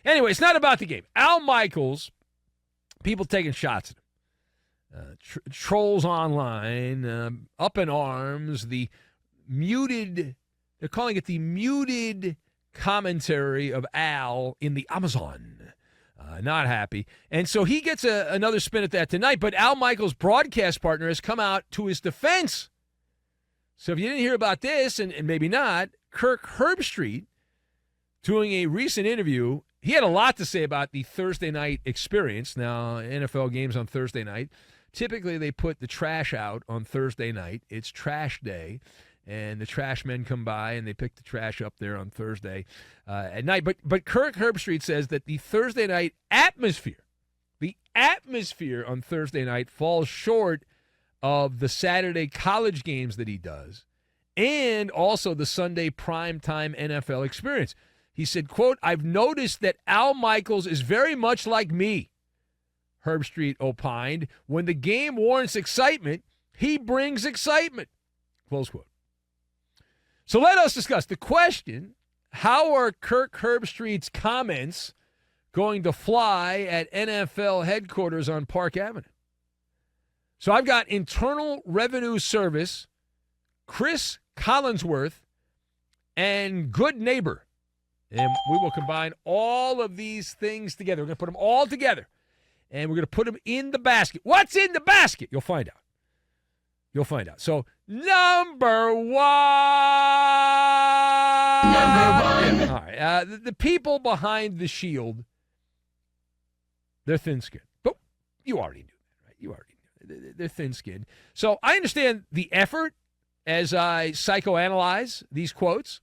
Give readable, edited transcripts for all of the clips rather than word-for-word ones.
Anyway, it's not about the game. Al Michaels, people taking shots at him. Trolls online, up in arms, they're calling it the muted commentary of Al in the Amazon. Not happy. And so he gets another spin at that tonight, but Al Michaels' broadcast partner has come out to his defense. So if you didn't hear about this, and maybe not, Kirk Herbstreit, doing a recent interview, he had a lot to say about the Thursday night experience. Now, NFL games on Thursday night, typically they put the trash out on Thursday night. It's trash day. And the trash men come by, and they pick the trash up there on Thursday at night. But Kirk Herbstreit says that the Thursday night atmosphere on Thursday night falls short of the Saturday college games that he does and also the Sunday primetime NFL experience. He said, quote, "I've noticed that Al Michaels is very much like me," Herbstreit opined. "When the game warrants excitement, he brings excitement," close quote. So let us discuss the question, how are Kirk Herbstreit's comments going to fly at NFL headquarters on Park Avenue? So I've got Internal Revenue Service, Chris Collinsworth, and Good Neighbor. And we will combine all of these things together. We're going to put them all together, and we're going to put them in the basket. What's in the basket? You'll find out. You'll find out. So, number one. All right. The people behind the Shield, they're thin-skinned. But you already knew that, right? You already knew. They're thin-skinned. So I understand the effort as I psychoanalyze these quotes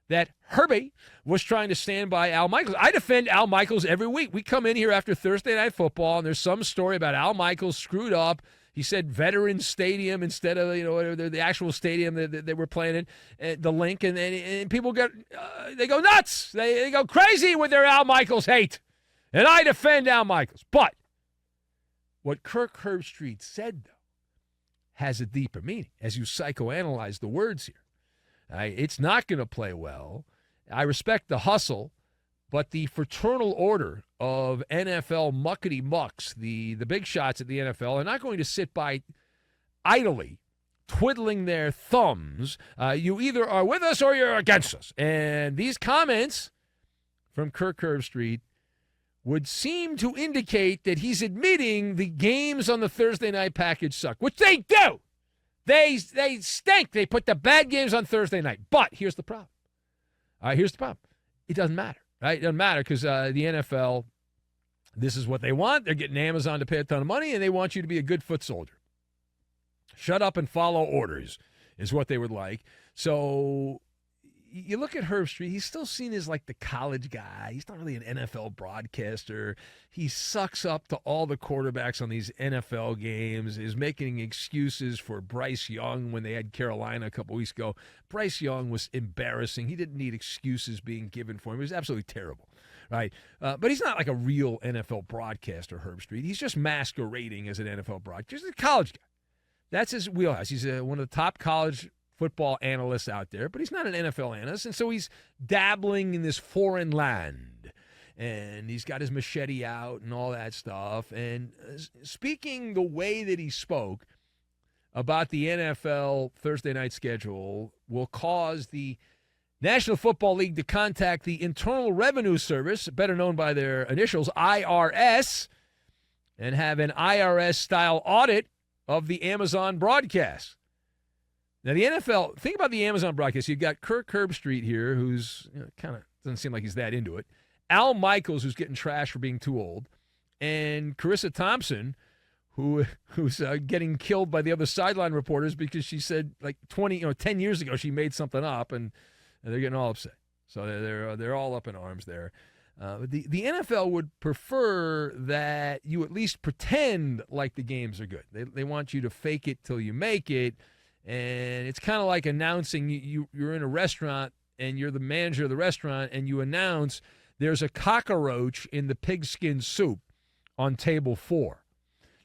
that Herbie was trying to stand by Al Michaels. I defend Al Michaels every week. We come in here after Thursday Night Football, and there's some story about Al Michaels screwed up. He said Veterans Stadium instead of the actual stadium that they were playing in, the link, and people they go nuts. They go crazy with their Al Michaels hate, and I defend Al Michaels. But what Kirk Herbstreit said, though, has a deeper meaning as you psychoanalyze the words here. It's not going to play well. I respect the hustle, but the fraternal order of NFL muckety mucks, the big shots at the NFL, are not going to sit by idly twiddling their thumbs. You either are with us or you're against us. And these comments from Kirk Herbstreit would seem to indicate that he's admitting the games on the Thursday night package suck, which they do. They stink. They put the bad games on Thursday night. But here's the problem. Here's the problem. It doesn't matter. Right? It doesn't matter because the NFL, this is what they want. They're getting Amazon to pay a ton of money, and they want you to be a good foot soldier. Shut up and follow orders is what they would like. So you look at Herbstreit, he's still seen as like the college guy. He's not really an NFL broadcaster. He sucks up to all the quarterbacks on these NFL games, is making excuses for Bryce Young when they had Carolina a couple weeks ago. Bryce Young was embarrassing. He didn't need excuses being given for him. It was absolutely terrible, right? But he's not like a real NFL broadcaster, Herbstreit. He's just masquerading as an NFL broadcaster. He's a college guy. That's his wheelhouse. He's one of the top college football analysts out there, but he's not an NFL analyst, and so he's dabbling in this foreign land, and he's got his machete out and all that stuff, and speaking the way that he spoke about the NFL Thursday night schedule will cause the National Football League to contact the Internal Revenue Service, better known by their initials, IRS, and have an IRS-style audit of the Amazon broadcast. Now, the NFL, think about the Amazon broadcast. You've got Kirk Herbstreit here, who's kind of doesn't seem like he's that into it. Al Michaels, who's getting trashed for being too old. And Carissa Thompson, who's getting killed by the other sideline reporters because she said like 10 years ago she made something up, and they're getting all upset. So they're all up in arms there. The NFL would prefer that you at least pretend like the games are good. They want you to fake it till you make it. And it's kind of like announcing you're in a restaurant and you're the manager of the restaurant and you announce there's a cockroach in the pigskin soup on table 4.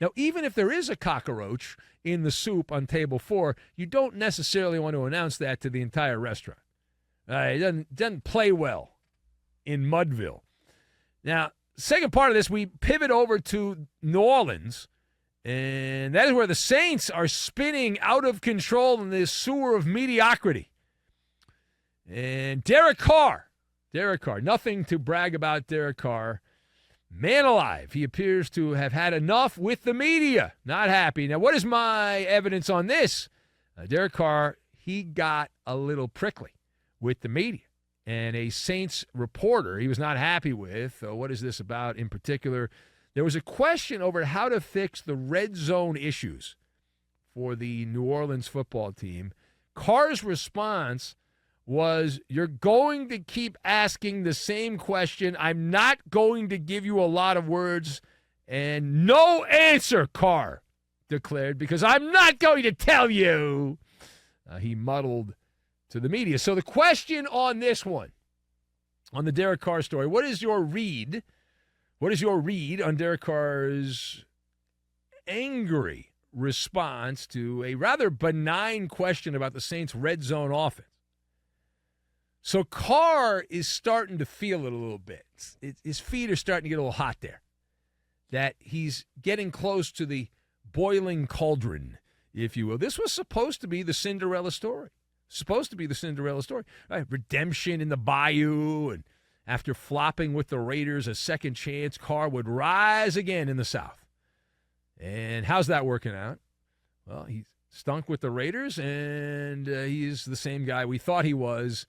Now, even if there is a cockroach in the soup on table 4, you don't necessarily want to announce that to the entire restaurant. It doesn't play well in Mudville. Now, second part of this, we pivot over to New Orleans, and that is where the Saints are spinning out of control in this sewer of mediocrity. And Derek Carr, nothing to brag about Derek Carr. Man alive, he appears to have had enough with the media. Not happy. Now, what is my evidence on this? Derek Carr, he got a little prickly with the media. And a Saints reporter he was not happy with, what is this about in particular? There was a question over how to fix the red zone issues for the New Orleans football team. Carr's response was, you're going to keep asking the same question. I'm not going to give you a lot of words. And no answer, Carr declared, because I'm not going to tell you. He muddled to the media. So the question on this one, on the Derek Carr story, what is your read? What is your read on Derek Carr's angry response to a rather benign question about the Saints' red zone offense? So Carr is starting to feel it a little bit. His feet are starting to get a little hot there. That he's getting close to the boiling cauldron, if you will. This was supposed to be the Cinderella story. Right? Redemption in the bayou, and after flopping with the Raiders, a second chance, Carr would rise again in the South. And how's that working out? Well, he stunk with the Raiders, and he's the same guy we thought he was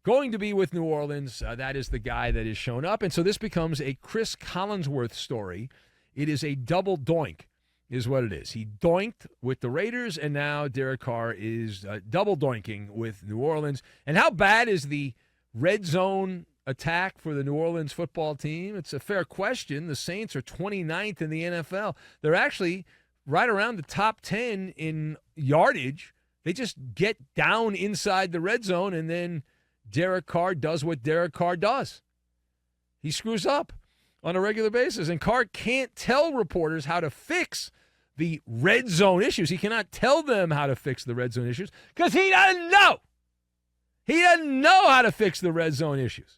going to be with New Orleans. That is the guy that has shown up. And so this becomes a Chris Collinsworth story. It is a double doink, is what it is. He doinked with the Raiders, and now Derek Carr is double doinking with New Orleans. And how bad is the red zone attack for the New Orleans football team? It's a fair question. The Saints are 29th in the NFL. They're actually right around the top 10 in yardage. They just get down inside the red zone, and then Derek Carr does what Derek Carr does. He screws up on a regular basis, and Carr can't tell reporters how to fix the red zone issues. He cannot tell them how to fix the red zone issues because he doesn't know. He doesn't know how to fix the red zone issues.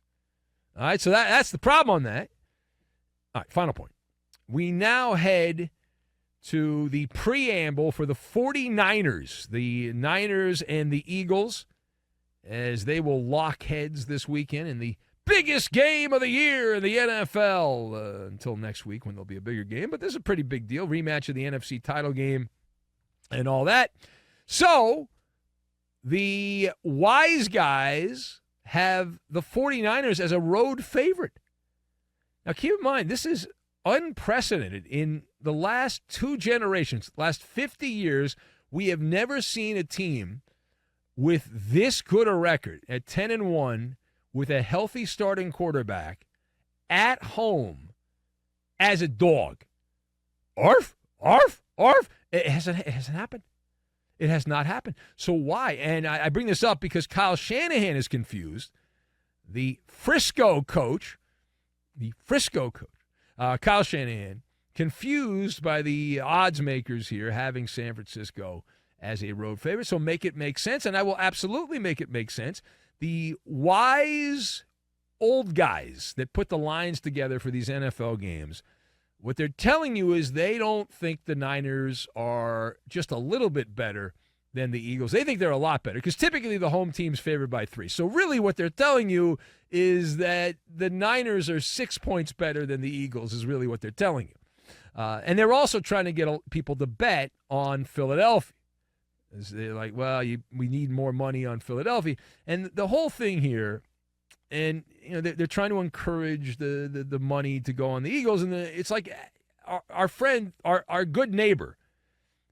All right, so that's the problem on that. All right, final point. We now head to the preamble for the 49ers, the Niners and the Eagles, as they will lock heads this weekend in the biggest game of the year in the NFL until next week when there'll be a bigger game. But this is a pretty big deal, rematch of the NFC title game and all that. So the wise guys have the 49ers as a road favorite. Now, keep in mind, this is unprecedented. In the last two generations, last 50 years, we have never seen a team with this good a record at 10-1 with a healthy starting quarterback at home as a dog. Arf, arf, arf. It hasn't happened. It has not happened. So why? And I bring this up because Kyle Shanahan is confused. The Frisco coach, Kyle Shanahan, confused by the odds makers here having San Francisco as a road favorite. So make it make sense, and I will absolutely make it make sense. The wise old guys that put the lines together for these NFL games, what they're telling you is they don't think the Niners are just a little bit better than the Eagles. They think they're a lot better because typically the home team's favored by 3. So really what they're telling you is that the Niners are 6 points better than the Eagles is really what they're telling you. And they're also trying to get people to bet on Philadelphia. They're like, well, we need more money on Philadelphia. And the whole thing here, and they're trying to encourage the money to go on the Eagles. And it's like our friend, our good neighbor,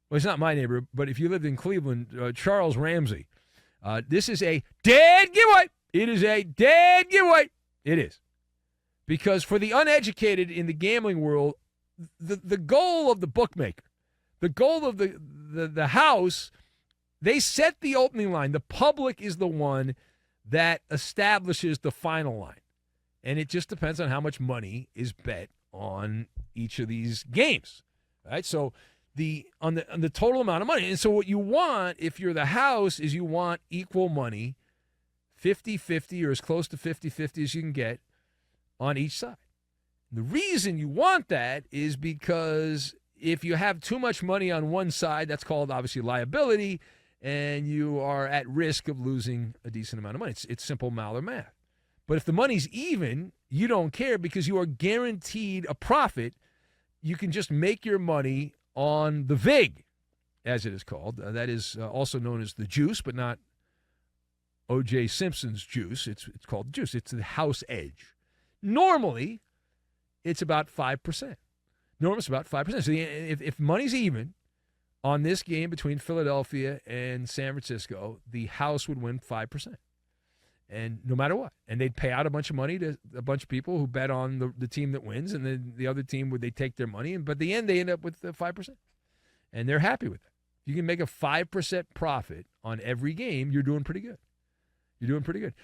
well, it's not my neighbor, but if you lived in Cleveland, Charles Ramsey, this is a dead giveaway. It is a dead giveaway. It is. Because for the uneducated in the gambling world, the goal of the bookmaker, the goal of the house, they set the opening line. The public is the one that establishes the final line. And it just depends on how much money is bet on each of these games. Right? So on the total amount of money. And so what you want, if you're the house, is you want equal money, 50-50 or as close to 50-50 as you can get on each side. The reason you want that is because if you have too much money on one side, that's called obviously liability, and you are at risk of losing a decent amount of money. It's simple MALLER math. But if the money's even, you don't care because you are guaranteed a profit. You can just make your money on the VIG, as it is called. That is also known as the juice, but not O.J. Simpson's juice. It's called juice. It's the house edge. Normally, it's about 5%. Normally, it's about 5%. So if money's even on this game between Philadelphia and San Francisco, the house would win 5%. And no matter what. And they'd pay out a bunch of money to a bunch of people who bet on the team that wins, and then the other team, they take their money. But at the end, they end up with 5%. And they're happy with that. If you can make a 5% profit on every game, you're doing pretty good. You're doing pretty good.